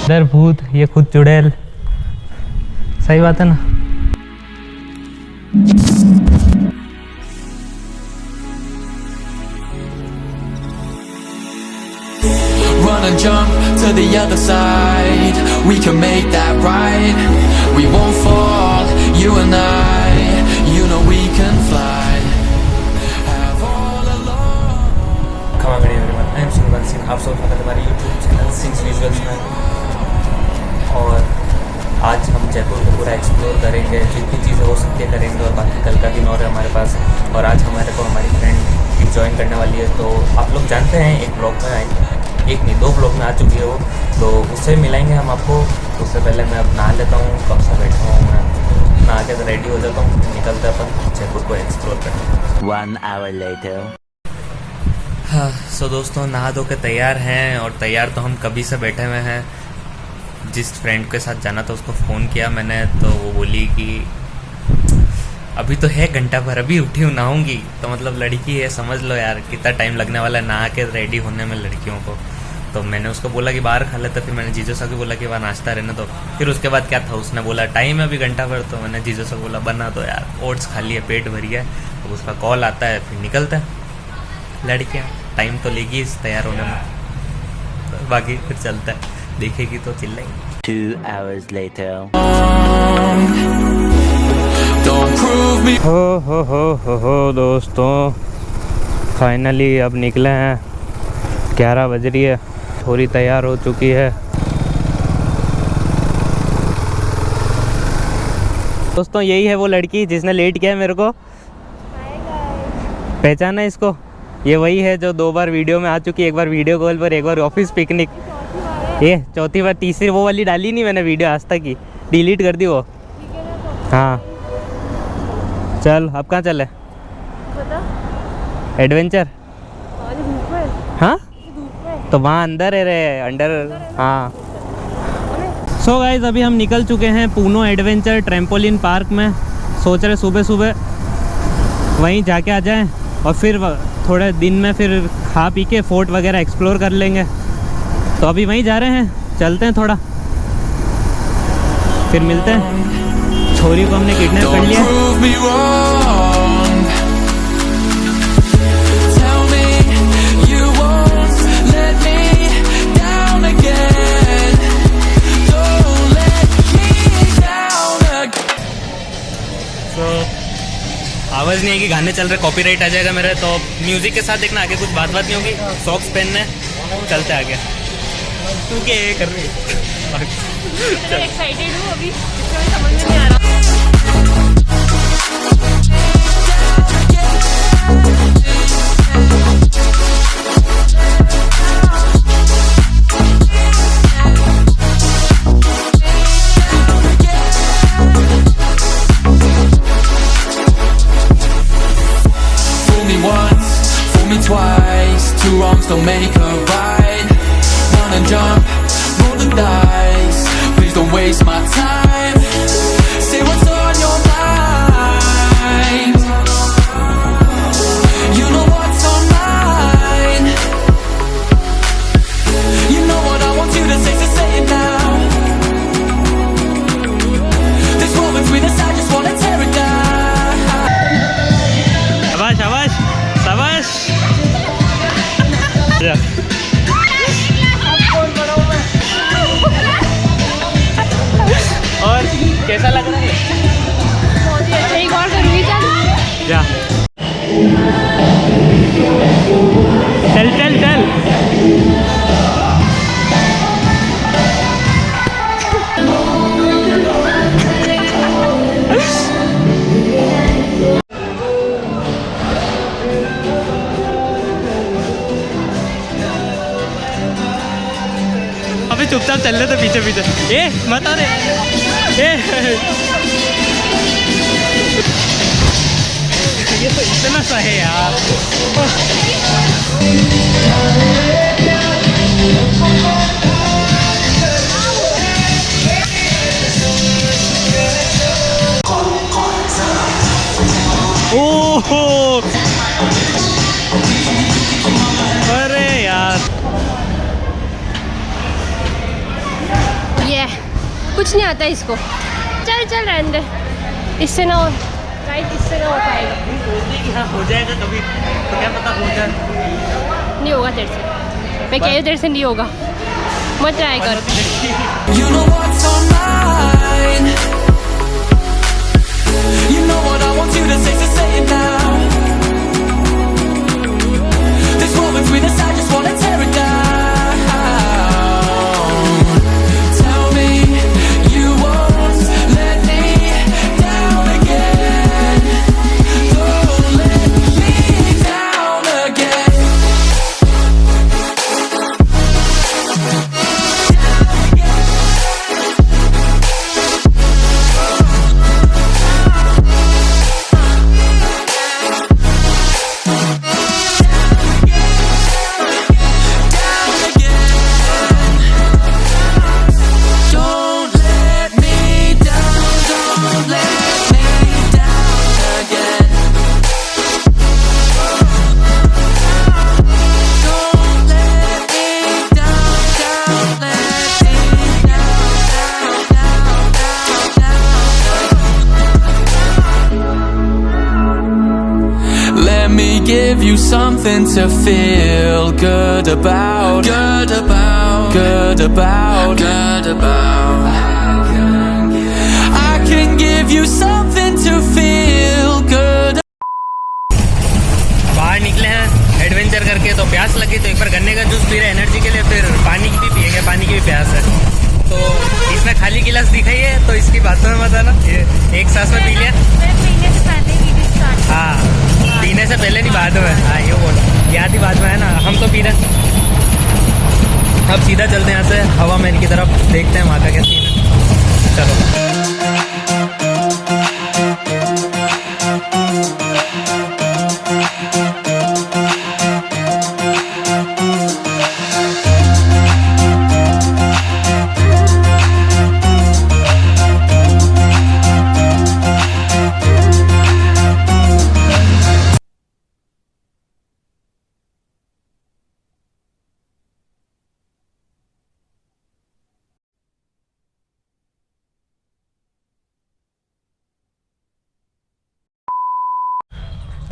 इधर भूत, ये खुद चुड़ैल। सही बात है ना। Run and jump to the other side. We can make that right. We won't fall, you and I. You know we can fly. Have all along. Come on, everyone. I am Sunil Singh. आप सब हमारे YouTube channel since visuals में। और आज हम जयपुर को पूरा explore करेंगे, जितनी चीज़ें हो सकती है करेंगे। और बाकी कल का दिन और है हमारे पास। और आज हमारे को हमारी फ्रेंड ज्वाइन करने वाली है। तो आप लोग जानते हैं एक ब्लॉग में आई, एक नहीं 2 ब्लॉग में आ चुकी है वो, तो उससे मिलाएंगे हम आपको। उससे पहले मैं अब नहा लेता हूँ, कब से बैठा हूँ मैं, नहा के रेडी हो जाता हूँ, निकलते अपन जयपुर को एक्सप्लोर करते। 1 hour later. हाँ सो दोस्तों, नहा धो के तैयार हैं। और तैयार तो हम कभी से बैठे हुए हैं। जिस फ्रेंड के साथ जाना था उसको फ़ोन किया मैंने, तो वो बोली कि अभी तो है घंटा भर, अभी उठी हूँ नहाऊंगी। तो मतलब लड़की है, समझ लो यार कितना टाइम लगने वाला है नहा के रेडी होने में लड़कियों को। तो मैंने उसको बोला कि बाहर खा लेते। फिर मैंने जीजो साहब को बोला कि वहाँ नाश्ता रहने दो। फिर उसके बाद क्या था, उसने बोला टाइम है अभी घंटा भर। तो मैंने जीजो साहब को बोला बना दो यार, ओट्स खा लिए, पेट भर गया। तो उसका कॉल आता है, फिर निकलता है। लड़कियाँ टाइम तो लेगी इस तैयार होने में, तो बाकी फिर चलता है, देखेगी तो चिल्लाएगी। 2 hours later. हो दोस्तों, फाइनली अब निकले हैं। 11 बज रही है, थोड़ी तैयार हो चुकी है। दोस्तों यही है वो लड़की जिसने लेट किया है मेरे को। पहचाना इसको? ये वही है जो 2 बार वीडियो में आ चुकी है, एक बार वीडियो कॉल पर, एक बार ऑफिस पिकनिक। ये चौथी बार, तीसरी वो वाली डाली नहीं मैंने वीडियो आज तक की, डिलीट कर दी वो। हाँ चल, अब कहाँ चले? एडवेंचर। हाँ तो वहाँ अंदर है रे, अंडर। हाँ सो गाइस, अभी हम निकल चुके हैं पूनो एडवेंचर ट्रैम्पोलिन पार्क में। सोच रहे सुबह सुबह वहीं जाके आ जाएं, और फिर थोड़े दिन में फिर खा पी के फोर्ट वगैरह एक्सप्लोर कर लेंगे। तो अभी वहीं जा रहे हैं, चलते हैं थोड़ा, फिर मिलते हैं। छोरी को हमने किडनैप कर लिया। आवाज़ नहीं आएगी, गाने चल रहे, कॉपीराइट आ जाएगा मेरे। तो म्यूज़िक के साथ देखना, आगे कुछ बात नहीं होगी। सॉक्स पहनने, चलते आगे। तू क्या कर रही है? एक्साइटेड हूँ अभी, समझ में नहीं आ रहा। Twice, 2 wrongs don't make a right. Run and jump, roll the dice. Please don't waste my time. Say what's on your mind. You know what's on mine. You know what I want you to say, so say it now. This war between us, I just wanna tear it down. शाबाश शाबाश शाबाश। और कैसा लग रहा है? बहुत ही अच्छा, एक और करूँगी। जा, चल चल चल। अभी चुपचाप चल रहे थे पीछे पीछे। ए मत आ रे, ये तो इतना सा है यार। ओहो अरे यार, नहीं आता इसको। चल चल रहने दे, इससे ना हो राइट, इससे ना हो पाएगा। हाँ हो जाएगा कभी, तो क्या पता हो जाए। नहीं होगा तेरे से, मैं कह रही हूँ तेरे से नहीं होगा, मत ट्राई कर। You know what's on mine. You know what I want you to say, so say it now. This war between us, I just wanna tear it down. Tell me you won't let me down again. Don't let me down again. Give you something to feel good about, good about, good about, good about. I can give you something to feel good. बाहर निकले हैं adventure करके, तो प्यास लगी तो एक बार गन्ने का जूस पी रहे एनर्जी के लिए, फिर पानी की भी पिएंगे, पानी की भी प्यास है। तो इसमें खाली गिलास दिखाई है, तो इसकी बातों में मत आना, ये एक सांस में पी लिया। हाँ पीने से पहले नहीं बाद में, हाँ ये बोल याद ही बाद में है ना, हम तो पी रहे। अब सीधा चलते हैं यहाँ से हवा महल की तरफ, देखते हैं वहाँ का क्या सीन है। चलो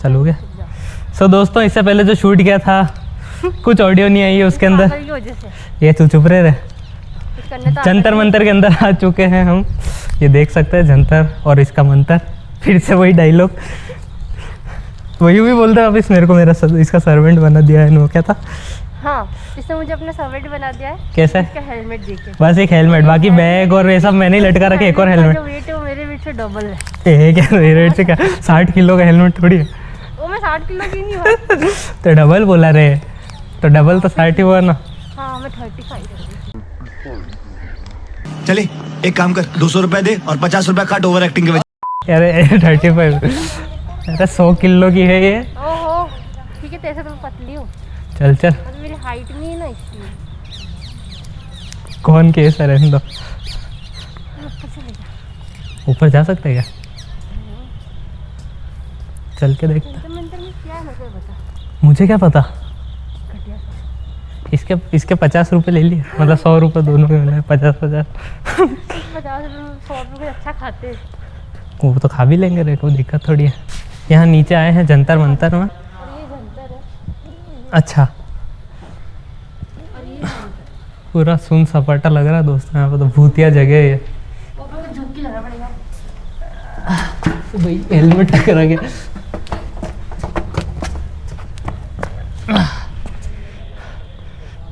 चलो गया। सो दोस्तों इससे पहले जो शूट किया था कुछ ऑडियो नहीं आई है उसके अंदर, ये तू चुप रहे। जंतर मंतर के अंदर आ चुके हैं हम, ये देख सकते हैं जंतर और इसका मंतर। फिर से वही डायलॉग, वही भी बोलते हैं वापिस मेरे को, मेरा इसका सर्वेंट बना दिया है। वो क्या था? हाँ इसने मुझे अपना सर्वेंट बना दिया है। कैसे? इसका हेलमेट देके, बस एक हेलमेट, बाकी बैग और ये सब मैंने ही लटका रखे। एक और हेलमेट, वेट है वो मेरे वेट से डबल है। क्या मेरे वेट से क्या 60 किलो का हेलमेट थोड़ी है। वो मैं 60 किलो की नहीं हूँ। तो डबल बोला रे, तो डबल तो 60 ही हुआ ना। हाँ मैं 35 चले एक काम कर, 200 रुपए दे और 50 रुपए काट ओवर एक्टिंग के वजह। अरे 35, अरे 100 किलो की है ये। ओहो ठीक है, तेरे से तो मैं पतली हूँ। चल चल, मेरी हाइट नहीं है ना इसलिए। कौन केस है, रहने दो। ऊपर जा सकते हैं क्या? चल के देखते। मुझे क्या पता, इसके 50 रुपए ले लिए, मतलब 100 रुपए दोनों के मिले, 50 50 100 रुपये अच्छा खाते हैं। वो तो खा भी लेंगे रे, कोई दिक्कत थोड़ी है। यहाँ नीचे आए हैं जंतर मंतर में। अच्छा पूरा सुन सपाटा लग रहा है दोस्तों, यहाँ पर तो भूतिया जगह है ये। भाई हेलमेट टकरा गया।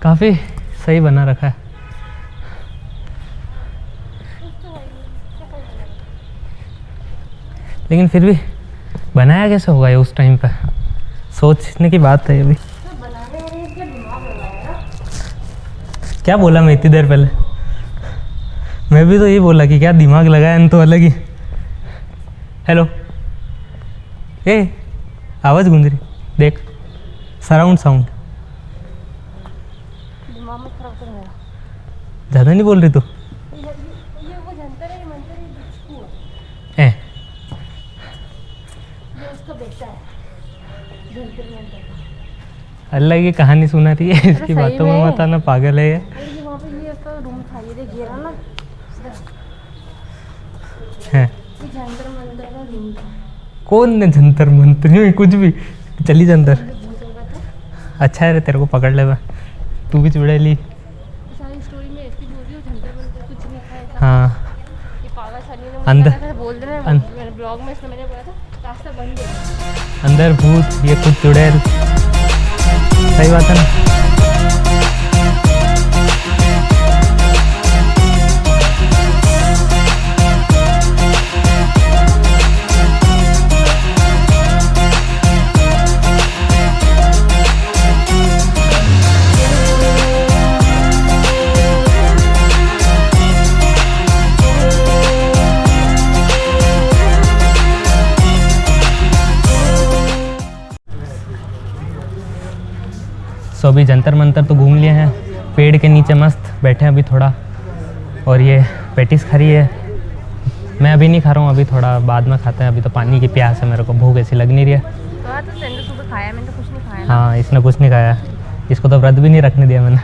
काफ़ी सही बना रखा है। लेकिन फिर भी बनाया कैसे होगा ये उस टाइम पे, सोचने की बात है ये भी। क्या बोला मैं इतनी देर पहले? मैं भी तो ये बोला कि क्या दिमाग लगाया न, तो अलग ही। हेलो, ए आवाज़ गूंज रही, देख सराउंड साउंड। ज़्यादा नहीं बोल रही तू? अल्लाह की कहानी सुना रही है, इसकी बातों में मत आना, पागल है ये। कौन ने जंतर मंतर नहीं कुछ भी चली जंतर। अच्छा है रे तेरे को पकड़ ले, तू भी चुड़ैली। सारी स्टोरी में ऐसी बोल रही हो, जंतर मंतर कुछ नहीं खाया। हाँ ये पागल साली ने अंदर मुझे बोल रहे हैं मेरे ब्लॉग में, इसमें मैंने बोला था रास्ता बंद है। अंदर भूत, ये खुद चुड़ैल। सही बात है ना। सो अभी जंतर मंतर तो घूम लिए हैं, पेड़ के नीचे मस्त बैठे हैं अभी थोड़ा, और ये पेटिस खा रही है। मैं अभी नहीं खा रहा हूँ, अभी थोड़ा बाद में खाते हैं, अभी तो पानी की प्यास है मेरे को, भूख ऐसी लग नहीं रही है। हाँ तो तैने सुबह खाया, मैंने तो कुछ नहीं खाया। हाँ इसने कुछ नहीं खाया, इसको तो व्रत भी नहीं रखने दिया मैंने।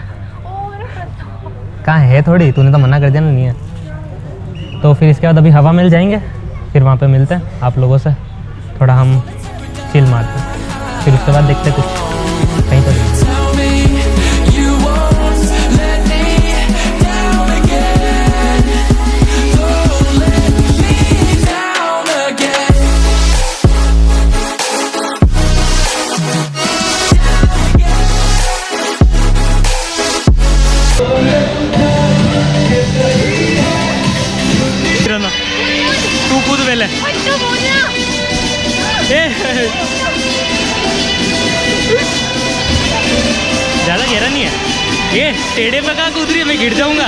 कहाँ है थोड़ी, तूने तो मना कर दिया ना नहीं है। तो फिर इसके बाद अभी हवा महल जाएंगे, फिर वहाँ पे मिलते हैं आप लोगों से, थोड़ा हम चिल मारते हैं, फिर उसके बाद देखते हैं कुछ कहीं पर। Tell me you won't let me down again. Don't let me down again. तू कूद पहले। ज़्यादा गहरा नहीं है ये, टेढ़े पे कहाँ कूद रही है, मैं गिर जाऊंगा।